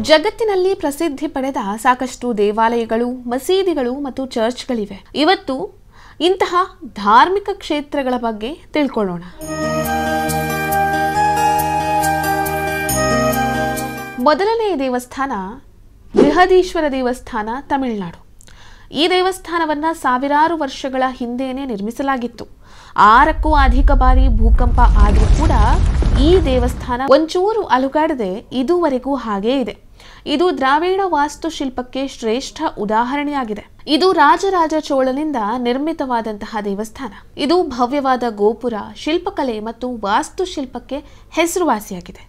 ಜಗತ್ತಿನಲ್ಲಿ ಪ್ರಸಿದ್ಧಿ ಪಡೆದ ಸಾಕಷ್ಟು ದೇವಾಲಯಗಳು, ಮಸೀದಿಗಳು ಮತ್ತು ಚರ್ಚ್ಗಳಿವೆ. ಇವತ್ತು ಇಂತಹ ಧಾರ್ಮಿಕ ಕ್ಷೇತ್ರಗಳ ಬಗ್ಗೆ ತಿಳ್ಕೊಳ್ಳೋಣ. ಮೊದಲನೆಯ ದೇವಸ್ಥಾನ ಬೃಹದೀಶ್ವರ ದೇವಸ್ಥಾನ, ತಮಿಳುನಾಡು. ಈ ದೇವಸ್ಥಾನವನ್ನು ಸಾವಿರಾರು ವರ್ಷಗಳ ಹಿಂದೆಯೇ ನಿರ್ಮಿಸಲಾಗಿತ್ತು. 6ಕ್ಕೂ ಅಧಿಕ ಬಾರಿ ಭೂಕಂಪ ಆದರೂ ಕೂಡ ಈ ದೇವಸ್ಥಾನ ಒಂಚೂರು ಅಲುಗಾಡದೆ ಇದುವರೆಗೂ ಹಾಗೇ ಇದೆ. ಇದು ದ್ರಾವಿಡ ವಾಸ್ತುಶಿಲ್ಪಕ್ಕೆ ಶ್ರೇಷ್ಠ ಉದಾಹರಣೆಯಾಗಿದೆ. ಇದು ರಾಜರಾಜ ಚೋಳನಿಂದ ನಿರ್ಮಿತವಾದಂತಹ ದೇವಸ್ಥಾನ. ಇದು ಭವ್ಯವಾದ ಗೋಪುರ, ಶಿಲ್ಪಕಲೆ ಮತ್ತು ವಾಸ್ತುಶಿಲ್ಪಕ್ಕೆ ಹೆಸರುವಾಸಿಯಾಗಿದೆ.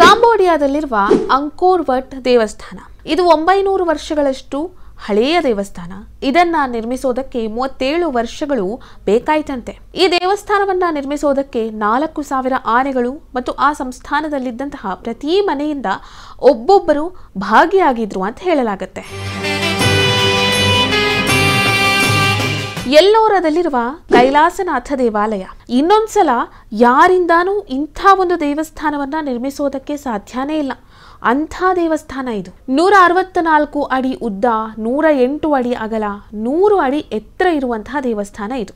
ಕಾಂಬೋಡಿಯಾದಲ್ಲಿರುವ ಅಂಕೋರ್ ವಟ್ ದೇವಸ್ಥಾನ, ಇದು 900 ವರ್ಷಗಳಷ್ಟು ಹಳೆಯ ದೇವಸ್ಥಾನ. ಇದನ್ನ ನಿರ್ಮಿಸೋದಕ್ಕೆ 37 ವರ್ಷಗಳು ಬೇಕಾಯ್ತಂತೆ. ಈ ದೇವಸ್ಥಾನವನ್ನ ನಿರ್ಮಿಸೋದಕ್ಕೆ 4000 ಆನೆಗಳು ಮತ್ತು ಆ ಸಂಸ್ಥಾನದಲ್ಲಿದ್ದಂತಹ ಪ್ರತಿ ಮನೆಯಿಂದ ಒಬ್ಬೊಬ್ಬರು ಭಾಗಿಯಾಗಿದ್ರು ಅಂತ ಹೇಳಲಾಗುತ್ತೆ. ಎಲ್ಲೋರದಲ್ಲಿರುವ ಕೈಲಾಸನಾಥ ದೇವಾಲಯ, ಇನ್ನೊಂದ್ಸಲ ಯಾರಿಂದಾನೂ ಇಂಥ ಒಂದು ದೇವಸ್ಥಾನವನ್ನ ನಿರ್ಮಿಸೋದಕ್ಕೆ ಸಾಧ್ಯನೇ ಇಲ್ಲ. ಅಂಥ ದೇವಸ್ಥಾನ ಇದು. 164 ಅಡಿ ಉದ್ದ, 108 ಅಡಿ ಅಗಲ, 100 ಅಡಿ ಎತ್ತರ ಇರುವಂತಹ ದೇವಸ್ಥಾನ ಇದು.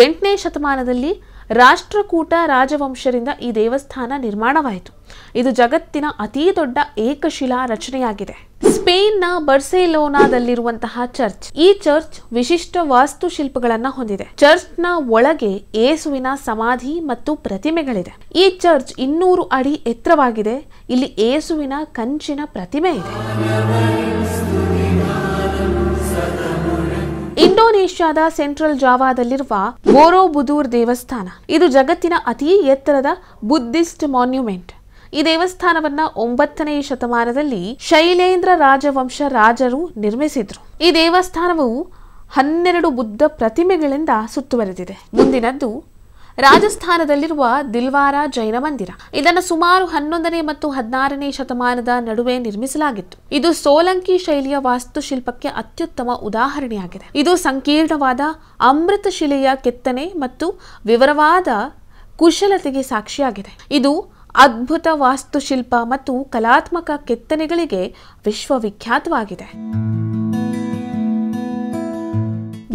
8ನೇ ಶತಮಾನದಲ್ಲಿ ರಾಷ್ಟ್ರಕೂಟ ರಾಜವಂಶರಿಂದ ಈ ದೇವಸ್ಥಾನ ನಿರ್ಮಾಣವಾಯಿತು. ಇದು ಜಗತ್ತಿನ ಅತಿ ದೊಡ್ಡ ಏಕಶಿಲಾ ರಚನೆಯಾಗಿದೆ. ಸ್ಪೇನ್ನ ಬರ್ಸೆಲೋನಾದಲ್ಲಿರುವಂತಹ ಚರ್ಚ್, ಈ ಚರ್ಚ್ ವಿಶಿಷ್ಟ ವಾಸ್ತುಶಿಲ್ಪಗಳನ್ನ ಹೊಂದಿದೆ. ಚರ್ಚ್ನ ಒಳಗೆ ಏಸುವಿನ ಸಮಾಧಿ ಮತ್ತು ಪ್ರತಿಮೆಗಳಿದೆ. ಈ ಚರ್ಚ್ 200 ಅಡಿ ಎತ್ತರವಾಗಿದೆ. ಇಲ್ಲಿ ಏಸುವಿನ ಕಂಚಿನ ಪ್ರತಿಮೆ ಇದೆ. ಇಂಡೋನೇಷ್ಯಾದ ಸೆಂಟ್ರಲ್ ಜಾವಾದಲ್ಲಿರುವ ಬೋರೋಬುದೂರ್ ದೇವಸ್ಥಾನ, ಇದು ಜಗತ್ತಿನ ಅತಿ ಎತ್ತರದ ಬುದ್ಧಿಸ್ಟ್ ಮಾನ್ಯುಮೆಂಟ್. ಈ ದೇವಸ್ಥಾನವನ್ನ 9ನೇ ಶತಮಾನದಲ್ಲಿ ಶೈಲೇಂದ್ರ ರಾಜವಂಶ ರಾಜರು ನಿರ್ಮಿಸಿದ್ರು. ಈ ದೇವಸ್ಥಾನವು 12 ಬುದ್ಧ ಪ್ರತಿಮೆಗಳಿಂದ ಸುತ್ತುವರೆದಿದೆ. ಮುಂದಿನದ್ದು ರಾಜಸ್ಥಾನದಲ್ಲಿರುವ ದಿಲ್ವಾರ ಜೈನ ಮಂದಿರ. ಇದನ್ನು ಸುಮಾರು 11ನೇ ಮತ್ತು 16ನೇ ಶತಮಾನದ ನಡುವೆ ನಿರ್ಮಿಸಲಾಗಿತ್ತು. ಇದು ಸೋಲಂಕಿ ಶೈಲಿಯ ವಾಸ್ತುಶಿಲ್ಪಕ್ಕೆ ಅತ್ಯುತ್ತಮ ಉದಾಹರಣೆಯಾಗಿದೆ. ಇದು ಸಂಕೀರ್ಣವಾದ ಅಮೃತಶಿಲೆಯ ಕೆತ್ತನೆ ಮತ್ತು ವಿವರವಾದ ಕುಶಲತೆಗೆ ಸಾಕ್ಷಿಯಾಗಿದೆ. ಇದು ಅದ್ಭುತ ವಾಸ್ತುಶಿಲ್ಪ ಮತ್ತು ಕಲಾತ್ಮಕ ಕೆತ್ತನೆಗಳಿಗೆ ವಿಶ್ವವಿಖ್ಯಾತವಾಗಿದೆ.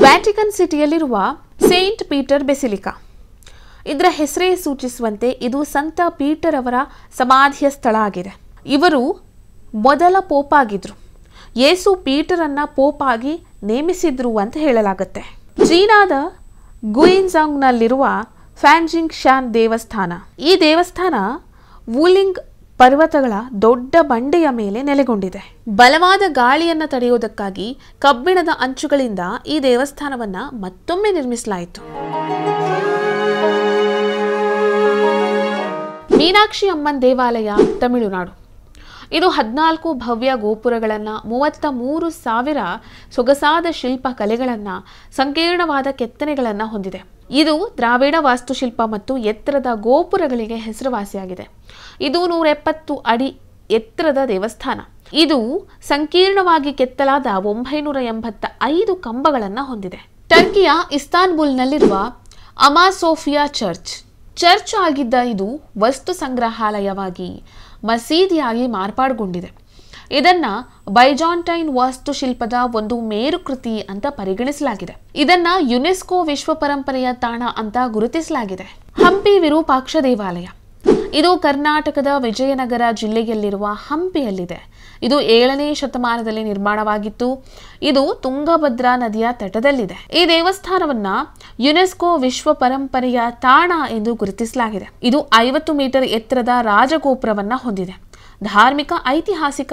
ವ್ಯಾಟಿಕನ್ ಸಿಟಿಯಲ್ಲಿರುವ ಸೇಂಟ್ ಪೀಟರ್ ಬೆಸಿಲಿಕಾ, ಇದರ ಹೆಸರೇ ಸೂಚಿಸುವಂತೆ ಇದು ಸಂತ ಪೀಟರ್ ಅವರ ಸಮಾಧಿಯ ಸ್ಥಳ ಆಗಿದೆ. ಇವರು ಮೊದಲ ಪೋಪ್ ಆಗಿದ್ರು. ಯೇಸು ಪೀಟರನ್ನ ಪೋಪ್ ಆಗಿ ನೇಮಿಸಿದ್ರು ಅಂತ ಹೇಳಲಾಗುತ್ತೆ. ಚೀನಾದ ಗುಯಿನ್ಜಾಂಗ್ನಲ್ಲಿರುವ ಫ್ಯಾನ್ಜಿಂಗ್ ಶಾನ್ ದೇವಸ್ಥಾನ, ಈ ದೇವಸ್ಥಾನ ವೂಲಿಂಗ್ ಪರ್ವತಗಳ ದೊಡ್ಡ ಬಂಡೆಯ ಮೇಲೆ ನೆಲೆಗೊಂಡಿದೆ. ಬಲವಾದ ಗಾಳಿಯನ್ನು ತಡೆಯುವುದಕ್ಕಾಗಿ ಕಬ್ಬಿಣದ ಅಂಚುಗಳಿಂದ ಈ ದೇವಸ್ಥಾನವನ್ನ ಮತ್ತೊಮ್ಮೆ ನಿರ್ಮಿಸಲಾಯಿತು. ಮೀನಾಕ್ಷಿ ಅಮ್ಮನ್ ದೇವಾಲಯ, ತಮಿಳುನಾಡು. ಇದು 14 ಭವ್ಯ ಗೋಪುರಗಳನ್ನು, 33,000 ಸೊಗಸಾದ ಶಿಲ್ಪ ಕಲೆಗಳನ್ನು, ಸಂಕೀರ್ಣವಾದ ಕೆತ್ತನೆಗಳನ್ನು ಹೊಂದಿದೆ. ಇದು ದ್ರಾವಿಡ ವಾಸ್ತುಶಿಲ್ಪ ಮತ್ತು ಎತ್ತರದ ಗೋಪುರಗಳಿಗೆ ಹೆಸರುವಾಸಿಯಾಗಿದೆ. ಇದು 170 ಅಡಿ ಎತ್ತರದ ದೇವಸ್ಥಾನ. ಇದು ಸಂಕೀರ್ಣವಾಗಿ ಕೆತ್ತಲಾದ 985 ಕಂಬಗಳನ್ನು ಹೊಂದಿದೆ. ಟರ್ಕಿಯ ಇಸ್ತಾನ್ಬುಲ್ನಲ್ಲಿರುವ ಅಮಾ ಸೋಫಿಯಾ ಚರ್ಚ್ ಆಗಿದ್ದ ಇದು ವಸ್ತು ಸಂಗ್ರಹಾಲಯವಾಗಿ ಮಸೀದಿಯಾಗಿ ಮಾರ್ಪಾಡುಗೊಂಡಿದೆ. ಇದನ್ನ ಬೈಜಾಂಟೈನ್ ವಾಸ್ತುಶಿಲ್ಪದ ಒಂದು ಮೇರುಕೃತಿ ಅಂತ ಪರಿಗಣಿಸಲಾಗಿದೆ. ಇದನ್ನ ಯುನೆಸ್ಕೋ ವಿಶ್ವ ಪರಂಪರೆಯ ತಾಣ ಅಂತ ಗುರುತಿಸಲಾಗಿದೆ. ಹಂಪಿ ವಿರೂಪಾಕ್ಷ ದೇವಾಲಯ, ಇದು ಕರ್ನಾಟಕದ ವಿಜಯನಗರ ಜಿಲ್ಲೆಯಲ್ಲಿರುವ ಹಂಪಿಯಲ್ಲಿದೆ. ಇದು 7ನೇ ಶತಮಾನದಲ್ಲಿ ನಿರ್ಮಾಣವಾಗಿತ್ತು. ಇದು ತುಂಗಭದ್ರಾ ನದಿಯ ತಟದಲ್ಲಿದೆ. ಈ ದೇವಸ್ಥಾನವನ್ನ ಯುನೆಸ್ಕೋ ವಿಶ್ವ ಪರಂಪರೆಯ ತಾಣ ಎಂದು ಗುರುತಿಸಲಾಗಿದೆ. ಇದು 50 ಮೀಟರ್ ಎತ್ತರದ ರಾಜಗೋಪುರವನ್ನ ಹೊಂದಿದೆ. ಧಾರ್ಮಿಕ, ಐತಿಹಾಸಿಕ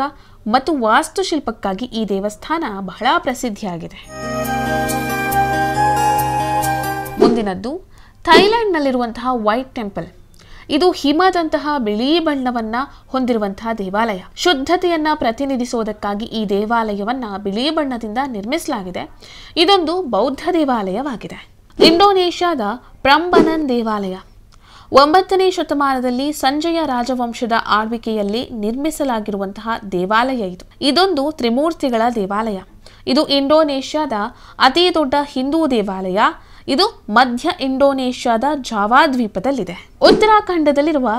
ಮತ್ತು ವಾಸ್ತುಶಿಲ್ಪಕ್ಕಾಗಿ ಈ ದೇವಸ್ಥಾನ ಬಹಳ ಪ್ರಸಿದ್ಧಿಯಾಗಿದೆ. ಮುಂದಿನದ್ದು ಥೈಲ್ಯಾಂಡ್ನಲ್ಲಿರುವಂತಹ ವೈಟ್ ಟೆಂಪಲ್. ಇದು ಹಿಮದಂತಹ ಬಿಳಿ ಬಣ್ಣವನ್ನ ಹೊಂದಿರುವಂತಹ ದೇವಾಲಯ. ಶುದ್ಧತೆಯನ್ನ ಪ್ರತಿನಿಧಿಸುವುದಕ್ಕಾಗಿ ಈ ದೇವಾಲಯವನ್ನ ಬಿಳಿ ಬಣ್ಣದಿಂದ ನಿರ್ಮಿಸಲಾಗಿದೆ. ಇದೊಂದು ಬೌದ್ಧ ದೇವಾಲಯವಾಗಿದೆ. ಇಂಡೋನೇಷ್ಯಾದ ಪ್ರಂಬನನ್ ದೇವಾಲಯ 9ನೇ ಶತಮಾನದಲ್ಲಿ ಸಂಜಯ ರಾಜವಂಶದ ಆಳ್ವಿಕೆಯಲ್ಲಿ ನಿರ್ಮಿಸಲಾಗಿರುವಂತಹ ದೇವಾಲಯ ಇದು. ಇದೊಂದು ತ್ರಿಮೂರ್ತಿಗಳ ದೇವಾಲಯ. ಇದು ಇಂಡೋನೇಷ್ಯಾದ ಅತಿ ದೊಡ್ಡ ಹಿಂದೂ ದೇವಾಲಯ. ಇದು ಮಧ್ಯ ಇಂಡೋನೇಷ್ಯಾದ ಜಾವಾ ದ್ವೀಪದಲ್ಲಿದೆ. ಉತ್ತರಾಖಂಡದಲ್ಲಿರುವ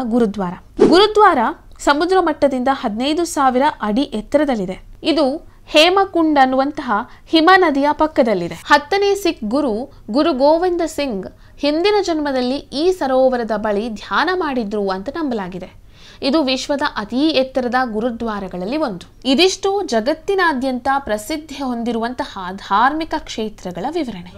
ಗುರುದ್ವಾರ ಸಮುದ್ರ ಮಟ್ಟದಿಂದ 15,000 ಅಡಿ ಎತ್ತರದಲ್ಲಿದೆ. ಇದು ಹೇಮಕುಂಡ್ ಅನ್ನುವಂತಹ ಹಿಮ ನದಿಯ ಪಕ್ಕದಲ್ಲಿದೆ. 10ನೇ ಸಿಖ್ ಗುರು ಗೋವಿಂದ ಸಿಂಗ್ ಹಿಂದಿನ ಜನ್ಮದಲ್ಲಿ ಈ ಸರೋವರದ ಬಳಿ ಧ್ಯಾನ ಮಾಡಿದ್ರು ಅಂತ ನಂಬಲಾಗಿದೆ. ಇದು ವಿಶ್ವದ ಅತಿ ಎತ್ತರದ ಗುರುದ್ವಾರಗಳಲ್ಲಿ ಒಂದು. ಇದಿಷ್ಟು ಜಗತ್ತಿನಾದ್ಯಂತ ಪ್ರಸಿದ್ಧಿ ಹೊಂದಿರುವಂತಹ ಧಾರ್ಮಿಕ ಕ್ಷೇತ್ರಗಳ ವಿವರಣೆ.